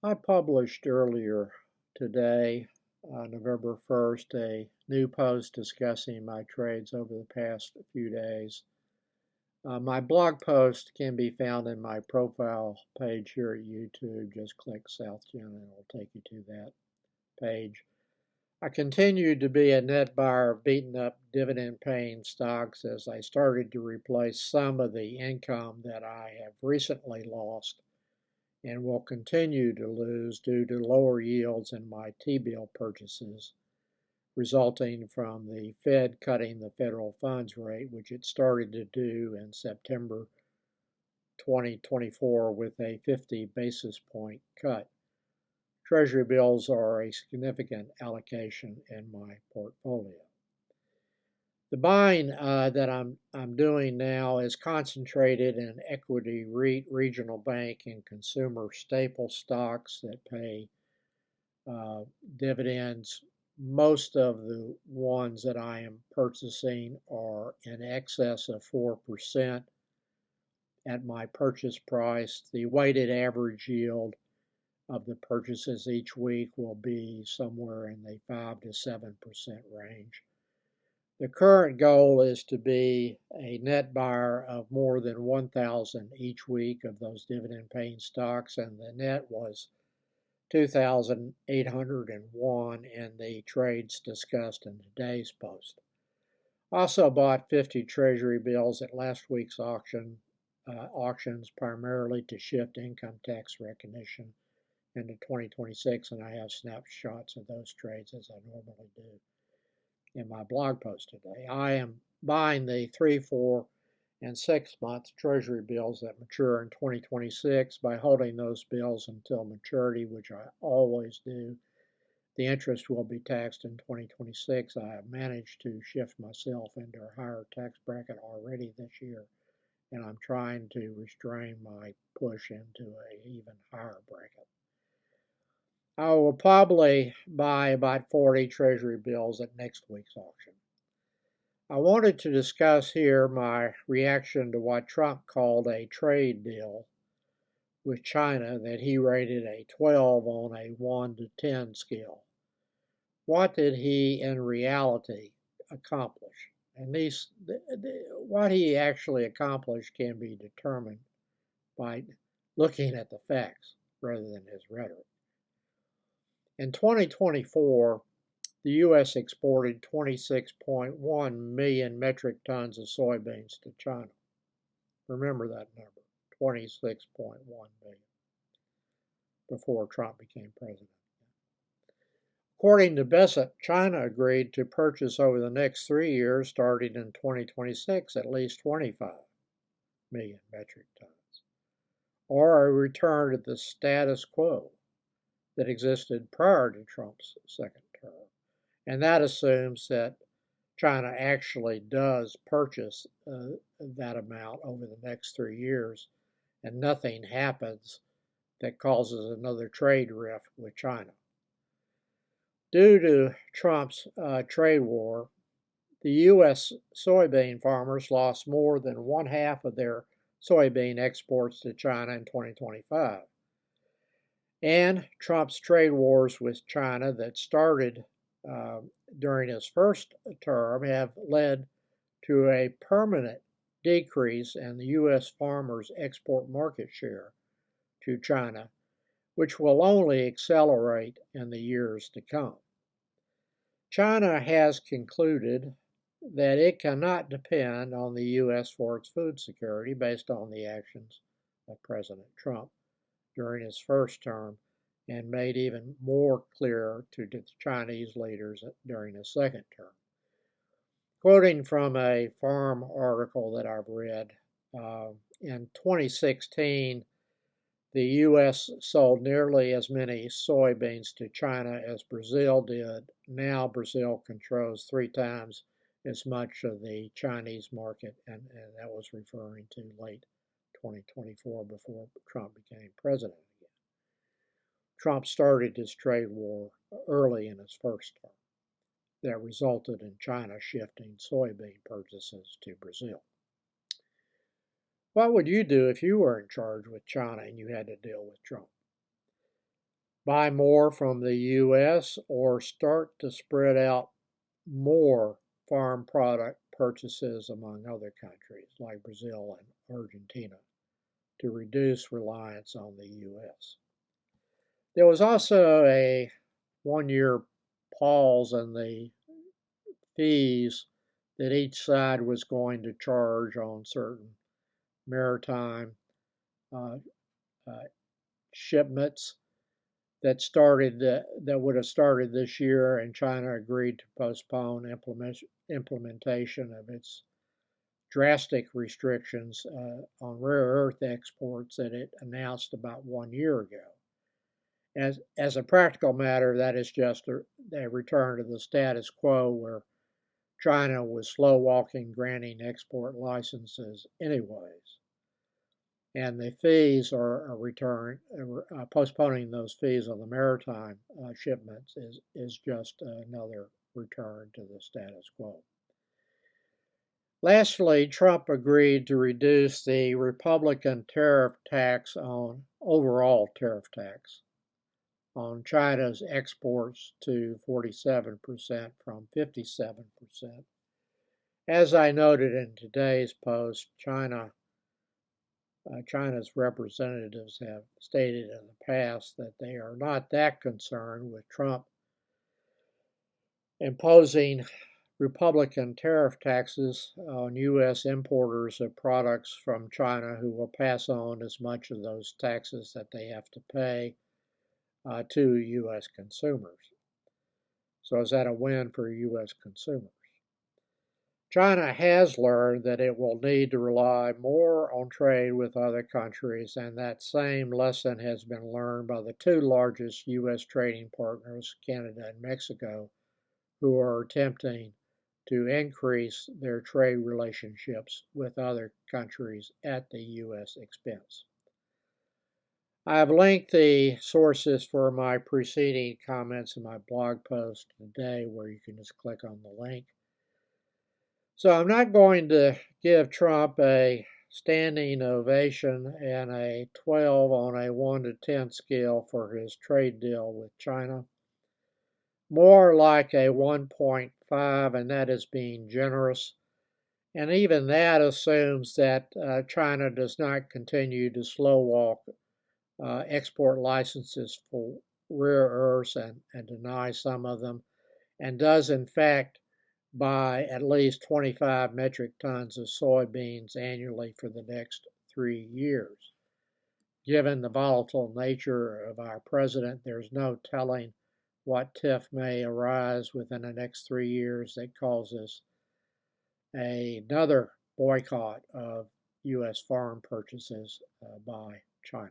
I published earlier today, November 1st, a new post discussing my trades over the past few days. My blog post can be found in my profile page here at YouTube. Just click South Gen and it'll take you to that page. I continued to be a net buyer of beaten up dividend paying stocks as I started to replace some of the income that I have recently lost and will continue to lose due to lower yields in my T-bill purchases, resulting from the Fed cutting the federal funds rate, which it started to do in September 2024 with a 50 basis point cut. Treasury bills are a significant allocation in my portfolio. The buying that I'm doing now is concentrated in equity REIT, regional bank, and consumer staple stocks that pay dividends. Most of the ones that I am purchasing are in excess of 4% at my purchase price. The weighted average yield of the purchases each week will be somewhere in the 5 to 7% range. The current goal is to be a net buyer of more than 1,000 each week of those dividend paying stocks, and the net was 2,801 in the trades discussed in today's post. Also bought 50 treasury bills at last week's auctions, primarily to shift income tax recognition into 2026, and I have snapshots of those trades as I normally do in my blog post today. I am buying the 3, 4, and 6 month treasury bills that mature in 2026 by holding those bills until maturity, which I always do. The interest will be taxed in 2026. I have managed to shift myself into a higher tax bracket already this year, and I'm trying to restrain my push into an even higher bracket. I will probably buy about 40 treasury bills at next week's auction. I wanted to discuss here my reaction to what Trump called a trade deal with China that he rated a 12 on a 1 to 10 scale. What did he in reality accomplish? And what he actually accomplished can be determined by looking at the facts rather than his rhetoric. In 2024, the U.S. exported 26.1 million metric tons of soybeans to China. Remember that number, 26.1 million, before Trump became president. According to Bessett, China agreed to purchase over the next 3 years, starting in 2026, at least 25 million metric tons, or a return to the status quo that existed prior to Trump's second term. And that assumes that China actually does purchase that amount over the next 3 years, and nothing happens that causes another trade rift with China. Due to Trump's trade war, the U.S. soybean farmers lost more than one half of their soybean exports to China in 2025. And Trump's trade wars with China that started during his first term have led to a permanent decrease in the U.S. farmers' export market share to China, which will only accelerate in the years to come. China has concluded that it cannot depend on the U.S. for its food security based on the actions of President Trump during his first term, and made even more clear to the Chinese leaders during his second term. Quoting from a farm article that I've read, in 2016, the U.S. sold nearly as many soybeans to China as Brazil did. Now Brazil controls 3 times as much of the Chinese market, and that was referring to late 2024 before Trump became president. Trump started his trade war early in his first term that resulted in China shifting soybean purchases to Brazil. What would you do if you were in charge with China and you had to deal with Trump? buy more from the U.S. or start to spread out more farm product purchases among other countries like Brazil and Argentina to reduce reliance on the U.S. There was also a one-year pause in the fees that each side was going to charge on certain maritime uh, uh, shipments that would have started this year, and China agreed to postpone implementation of its drastic restrictions on rare earth exports that it announced about 1 year ago. As a practical matter, that is just a return to the status quo where China was slow walking granting export licenses anyways. And the fees are a return, postponing those fees on the maritime shipments is just another return to the status quo. Lastly, Trump agreed to reduce the Republican tariff tax on overall tariff tax on China's exports to 47% from 57%. As I noted in today's post, China's representatives have stated in the past that they are not that concerned with Trump imposing Republican tariff taxes on U.S. importers of products from China who will pass on as much of those taxes that they have to pay to U.S. consumers. So is that a win for U.S. consumers? China has learned that it will need to rely more on trade with other countries, and that same lesson has been learned by the two largest U.S. trading partners, Canada and Mexico, who are attempting to increase their trade relationships with other countries at the U.S. expense. I have linked the sources for my preceding comments in my blog post today, where you can just click on the link. So I'm not going to give Trump a standing ovation and a 12 on a 1 to 10 scale for his trade deal with China. More like a 1.5, and that is being generous. And even that assumes that China does not continue to slow walk export licenses for rare earths and deny some of them, and does in fact buy at least 25 metric tons of soybeans annually for the next 3 years. Given the volatile nature of our president, there's no telling what tiff may arise within the next 3 years that causes another boycott of U.S. farm purchases by China.